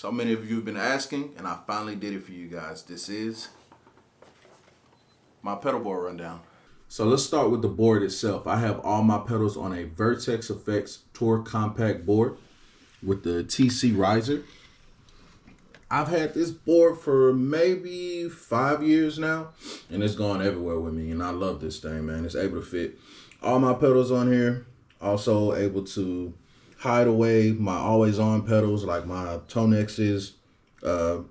So many of you have been asking, and I finally did it for you guys. This is my pedalboard rundown. So let's start with the board itself. I have all my pedals on a Vertex Effects Tour Compact board with the TC riser. I've had this board for maybe 5 years now, and it's gone everywhere with me, and I love this thing, man. It's able to fit all my pedals on here. Also able to hide away my always on pedals like my Harmonix,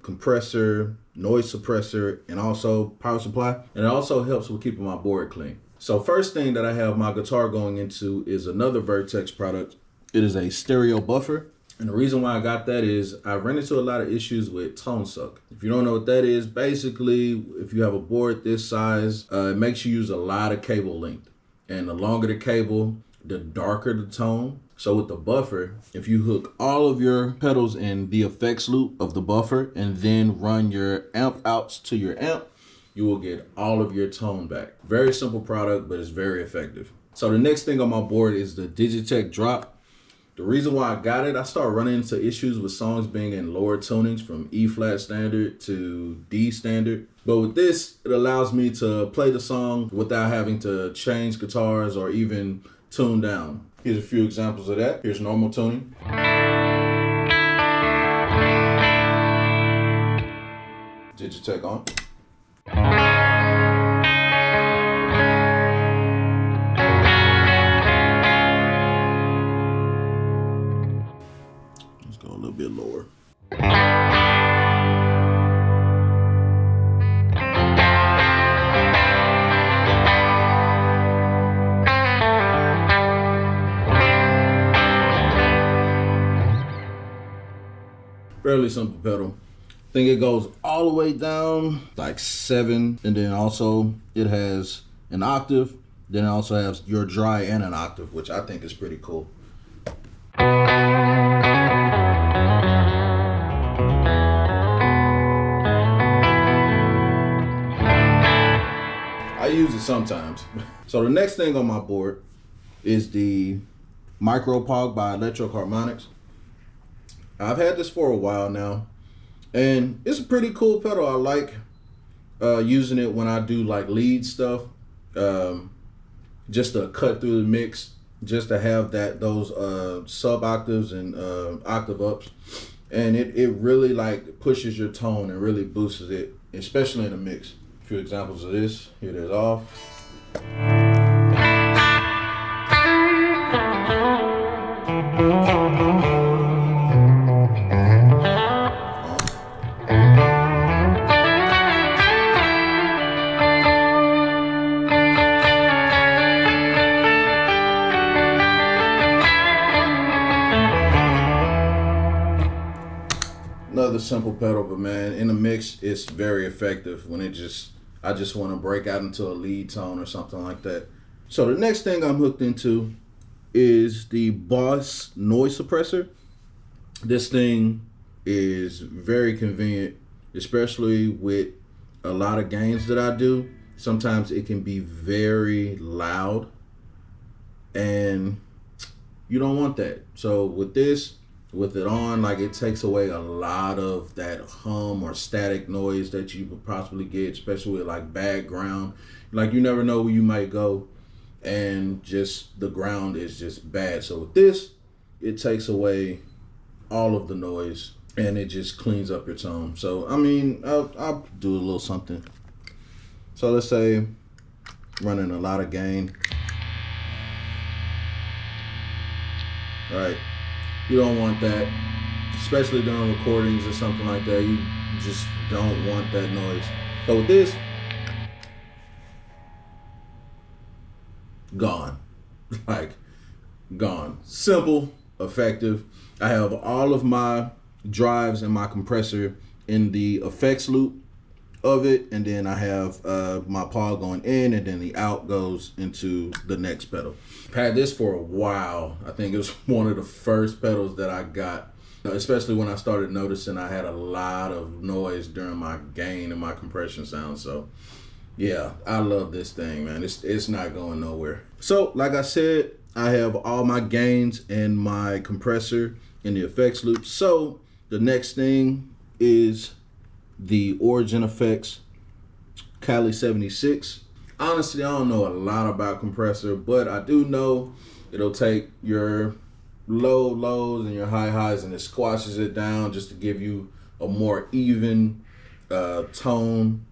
compressor, noise suppressor, and also power supply. And it also helps with keeping my board clean. So first thing that I have my guitar going into is another Vertex product. It is a stereo buffer. And the reason why I got that is I ran into a lot of issues with tone suck. If you don't know what that is, basically, if you have a board this size, it makes you use a lot of cable length. And the longer the cable, the darker the tone. So with the buffer, if you hook all of your pedals in the effects loop of the buffer and then run your amp outs to your amp, you will get all of your tone back. Very simple product, but it's very effective. So the next thing on my board is the DigiTech Drop. The reason why I got it, I started running into issues with songs being in lower tunings from E flat standard to D standard. But with this, it allows me to play the song without having to change guitars or even tune down. Here's a few examples of that. Here's normal tuning. DigiTech on. Let's go a little bit lower. Fairly simple pedal. I think it goes all the way down like 7, and then also it has an octave. Then it also has your dry and an octave, which I think is pretty cool. I use it sometimes. So the next thing on my board is the Micro Pog by Electro Harmonix. I've had this for a while now, and it's a pretty cool pedal. I like using it when I do like lead stuff, just to cut through the mix, just to have those sub octaves and octave ups, and it really like pushes your tone and really boosts it, especially in the mix. A few examples of this. Here it is off. Another simple pedal, but man, in the mix, it's very effective when I just want to break out into a lead tone or something like that. So the next thing I'm hooked into is the Boss noise suppressor. This thing is very convenient, especially with a lot of gains that I do. Sometimes it can be very loud, and you don't want that. So with this, with it on, like, it takes away a lot of that hum or static noise that you would possibly get, especially with like background. Like, you never know where you might go and just the ground is just bad. So with this, it takes away all of the noise and it just cleans up your tone. So I mean, I'll do a little something. So let's say running a lot of gain. All right. You don't want that, especially during recordings or something like that. You just don't want that noise. So with this, gone. Like, gone. Simple, effective. I have all of my drives and my compressor in the effects loop of it, and then I have my Pog going in, and then the out goes into the next pedal. I've had this for a while. I think it was one of the first pedals that I got, especially when I started noticing I had a lot of noise during my gain and my compression sound. So yeah, I love this thing, man. It's not going nowhere. So like I said, I have all my gains and my compressor in the effects loop. So The next thing is the Origin Effects Cali 76. Honestly, I don't know a lot about compressor, but I do know it'll take your low lows and your high highs and it squashes it down just to give you a more even tone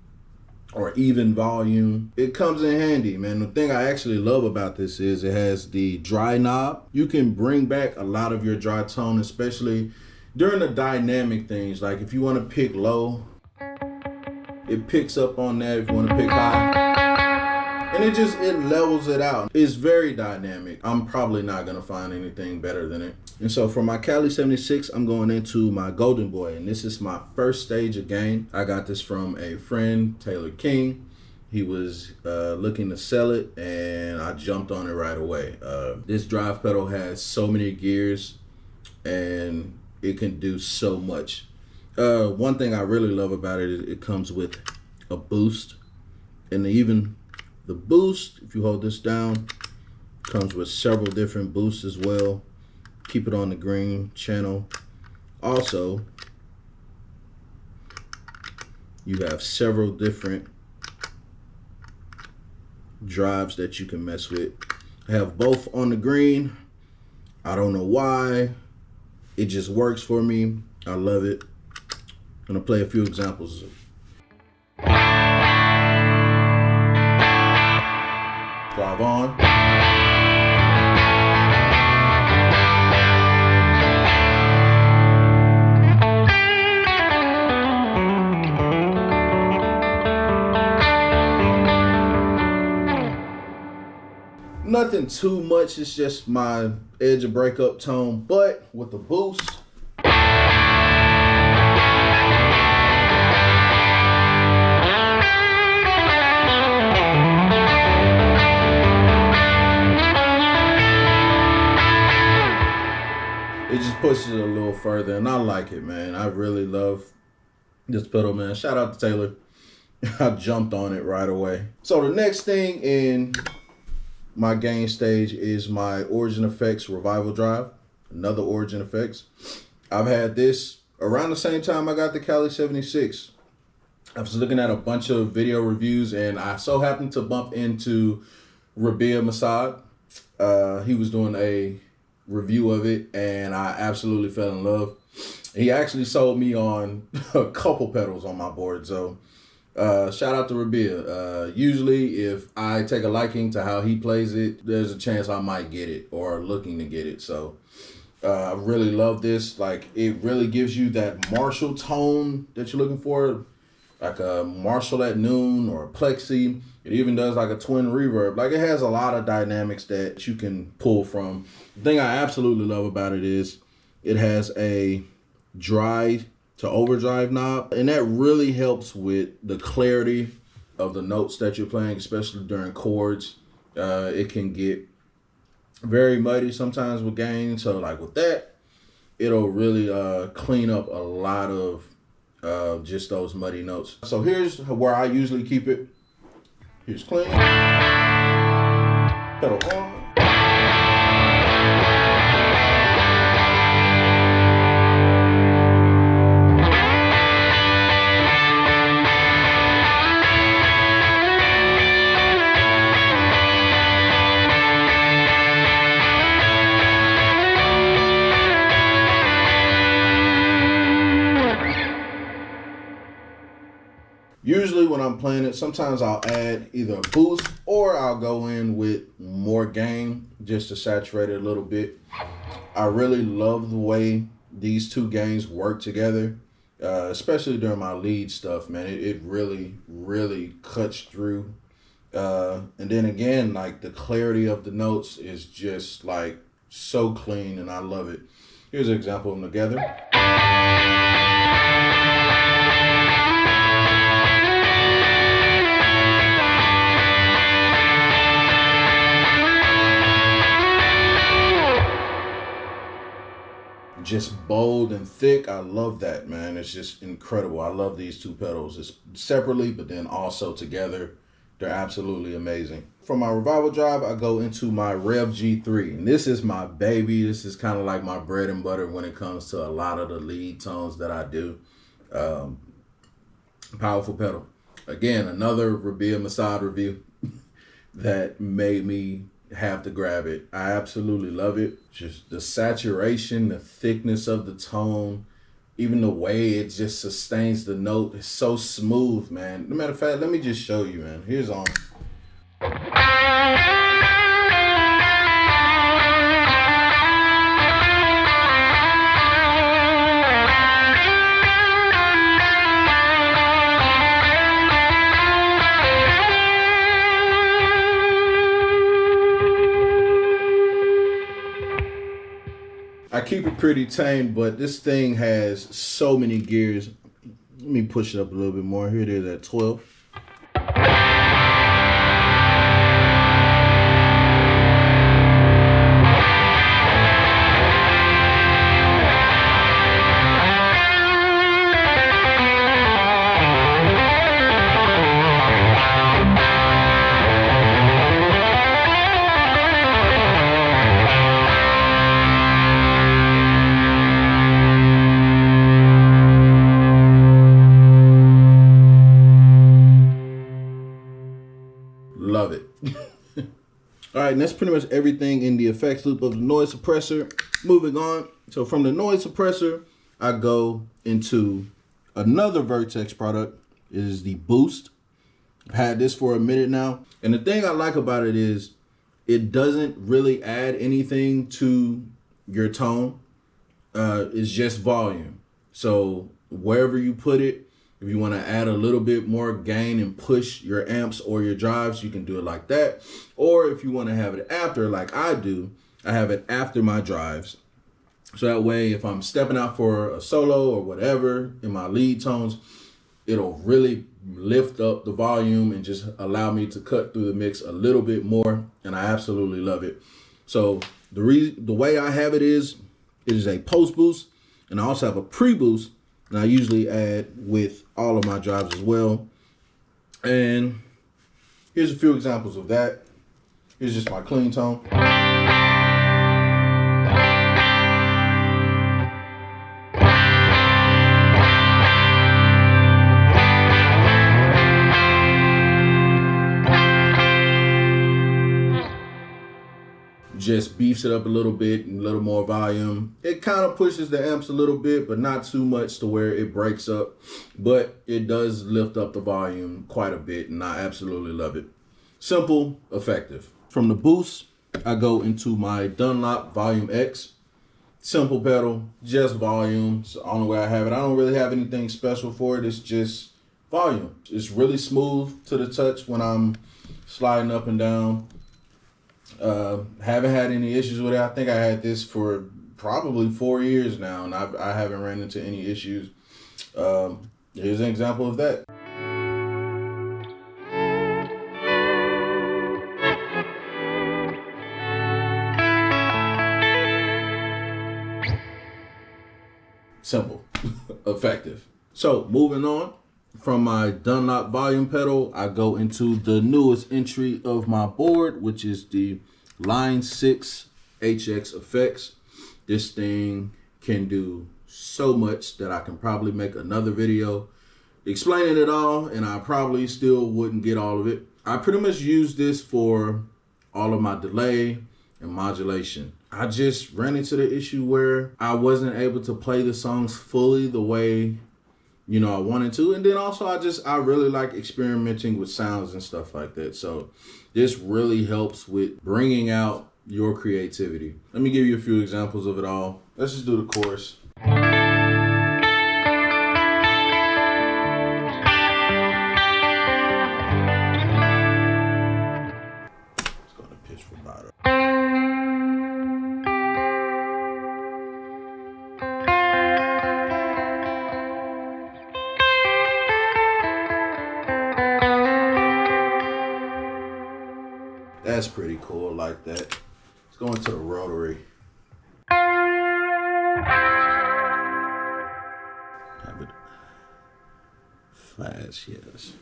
or even volume. It comes in handy, man. The thing I actually love about this is it has the dry knob. You can bring back a lot of your dry tone, especially during the dynamic things. Like if you want to pick low, it picks up on that. If you want to pick high, and it levels it out. It's very dynamic. I'm probably not gonna find anything better than it. And so for my Cali 76, I'm going into my Golden Boy, and this is my first stage of gain. I got this from a friend, Taylor King. He was looking to sell it, and I jumped on it right away. This drive pedal has so many gears, and it can do so much. One thing I really love about it is it comes with a boost, and even the boost, if you hold this down, comes with several different boosts as well. Keep it on the green channel. Also, you have several different drives that you can mess with. I have both on the green. I don't know why. It just works for me. I love it. I'm gonna play a few examples. Drive on. Nothing too much, it's just my edge of breakup tone, but with the boost, it just pushes it a little further, and I like it, man. I really love this pedal, man. Shout out to Taylor. I jumped on it right away. So the next thing in my gain stage is my Origin Effects RevivalDrive, another Origin Effects. I've had this around the same time I got the Cali 76. I was looking at a bunch of video reviews, and I so happened to bump into Revv G3. He was doing a review of it, and I absolutely fell in love. He actually sold me on a couple pedals on my board, so shout out to Revv. Usually if I take a liking to how he plays it, there's a chance I might get it or looking to get it. So I really love this. Like, it really gives you that Marshall tone that you're looking for, like a Marshall at noon or a Plexi. It even does like a twin reverb. Like, it has a lot of dynamics that you can pull from. The thing I absolutely love about it is it has a dry to overdrive knob, and that really helps with the clarity of the notes that you're playing, especially during chords. It can get very muddy sometimes with gain, so like with that, it'll really clean up a lot of just those muddy notes. So here's where I usually keep it. Here's clean, pedal on. Usually when I'm playing it, sometimes I'll add either a boost or I'll go in with more gain just to saturate it a little bit. I really love the way these two gains work together, especially during my lead stuff, man. It really, really cuts through. And then again, like, the clarity of the notes is just like so clean, and I love it. Here's an example of them together. Just bold and thick. I love that, man. It's just incredible. I love these two pedals. It's separately, but then also together. They're absolutely amazing. For my RevivalDrive, I go into my Revv G3. And this is my baby. This is kind of like my bread and butter when it comes to a lot of the lead tones that I do. Powerful pedal. Again, another Rabia Masad review that made me have to grab it. I absolutely love it. Just the saturation, the thickness of the tone, even the way it just sustains the note is so smooth, man. No matter of fact, let me just show you, man. Here's on. I keep it pretty tame, but this thing has so many gears. Let me push it up a little bit more. Here it is at 12. Love it. All right, and that's pretty much everything in the effects loop of the noise suppressor. Moving on. So from the noise suppressor, I go into another Vertex product. It is the Boost. I've had this for a minute now. And the thing I like about it is it doesn't really add anything to your tone. It's just volume. So wherever you put it, if you want to add a little bit more gain and push your amps or your drives, you can do it like that. Or if you want to have it after, like I do, I have it after my drives. So that way, if I'm stepping out for a solo or whatever in my lead tones, it'll really lift up the volume and just allow me to cut through the mix a little bit more. And I absolutely love it. So the way I have it is a post boost, and I also have a pre-boost. And I usually add with all of my drives as well. And here's a few examples of that. Here's just my clean tone. Just beefs it up a little bit and a little more volume. It kind of pushes the amps a little bit, but not too much to where it breaks up. But it does lift up the volume quite a bit, and I absolutely love it. Simple, effective. From the boost, I go into my Dunlop Volume X. Simple pedal, just volume. It's the only way I have it. I don't really have anything special for it. It's just volume. It's really smooth to the touch when I'm sliding up and down. Haven't had any issues with it. I think I had this for probably 4 years now, and I haven't ran into any issues. Here's an example of that. Simple, effective. So moving on. From my Dunlop volume pedal, I go into the newest entry of my board, which is the Line 6 HX Effects. This thing can do so much that I can probably make another video explaining it all, and I probably still wouldn't get all of it. I pretty much use this for all of my delay and modulation. I just ran into the issue where I wasn't able to play the songs fully the way I wanted to. And then also I really like experimenting with sounds and stuff like that. So this really helps with bringing out your creativity. Let me give you a few examples of it all. Let's just do the chorus. Let's go to pitch vibrato. That's pretty cool, like that. Let's go into the rotary. Have it flash, yes.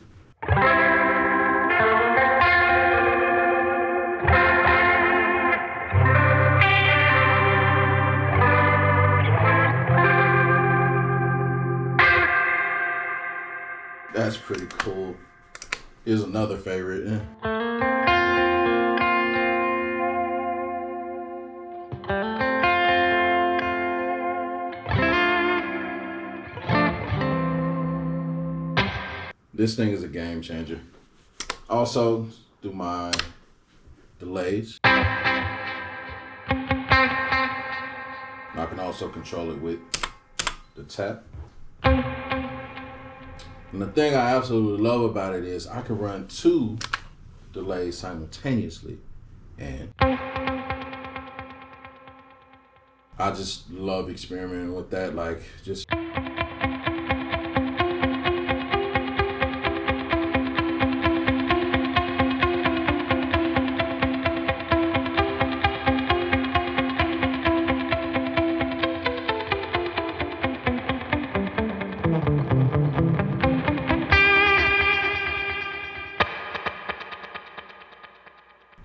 That's pretty cool. Here's another favorite. This thing is a game changer. Also, do my delays. I can also control it with the tap. And the thing I absolutely love about it is I can run 2 delays simultaneously. And I just love experimenting with that, like just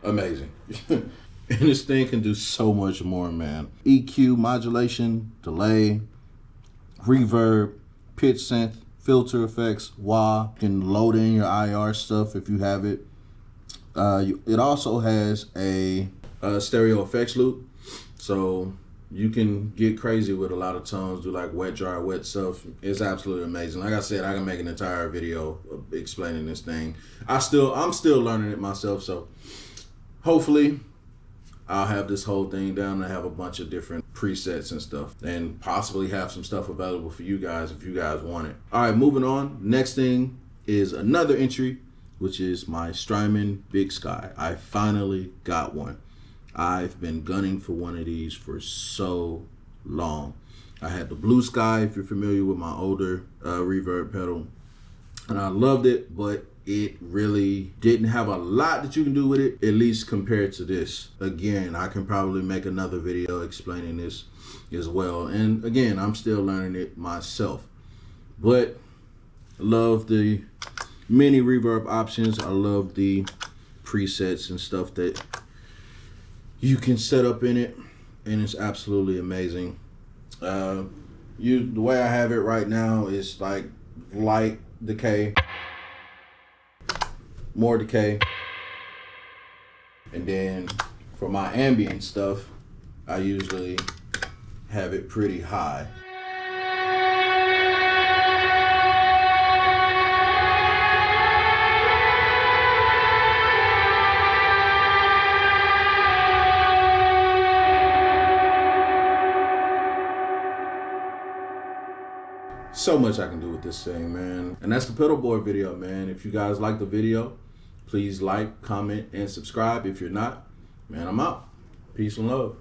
amazing. And this thing can do so much more, man. EQ, modulation, delay, reverb, pitch synth, filter effects, wah. You can load in your IR stuff if you have it. It also has a stereo effects loop, so you can get crazy with a lot of tones, do like wet, dry, wet stuff. It's absolutely amazing. Like I said, I can make an entire video explaining this thing. I'm still learning it myself, so hopefully I'll have this whole thing down and have a bunch of different presets and stuff, and possibly have some stuff available for you guys if you guys want it. All right, moving on. Next thing is another entry, which is my Strymon Big Sky. I finally got one. I've been gunning for one of these for so long. I had the Blue Sky, if you're familiar with my older reverb pedal, and I loved it, but it really didn't have a lot that you can do with it, at least compared to this. Again, I can probably make another video explaining this as well. And again, I'm still learning it myself. But I love the many reverb options. I love the presets and stuff that you can set up in it, and it's absolutely amazing. The way I have it right now is like light decay, more decay, and then for my ambient stuff, I usually have it pretty high. So much I can do with this thing, man. And that's the pedalboard video, man. If you guys like the video, please like, comment, and subscribe. If you're not, man, I'm out. Peace and love.